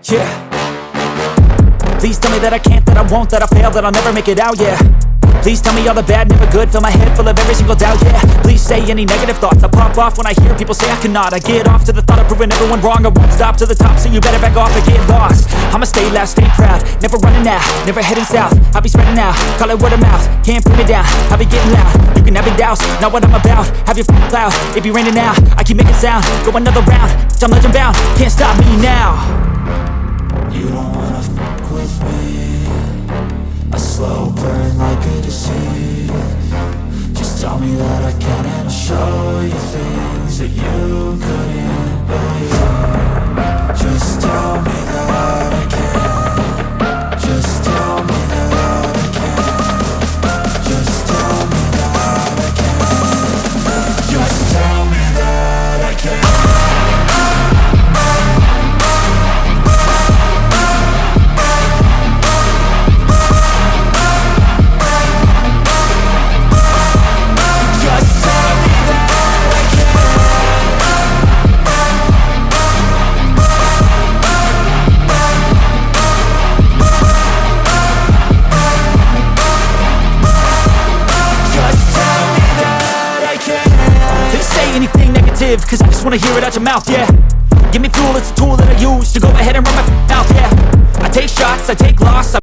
Yeah. Please tell me that I can't, that I won't, that I fail, that I'll never make it out, yeah. Please tell me all the bad, never good, fill my head full of every single doubt, yeah. Please say any negative thoughts, I pop off when I hear people say I cannot. I get off to the thought of proving everyone wrong, I won't stop to the top, so you better back off and get lost. I'ma stay loud, stay proud, never running out, never heading south. I'll be spreading out, call it word of mouth, can't put me down, I'll be getting loud. You can have your doubts, not what I'm about, have your cloud, it be raining now. I keep making sound, go another round, I'm legend bound, can't stop me now. You don't wanna fuck with me, a slow burn like a disease. Just tell me that I can and I'll show you things that you couldn't believe. Just tell me that I can. Just tell me that I can. Just tell me that I can. Just tell me that I can. Anything negative, cause I just wanna hear it out your mouth, yeah. Give me fuel, it's a tool that I use to go ahead and run my mouth, yeah. I take shots, I take loss,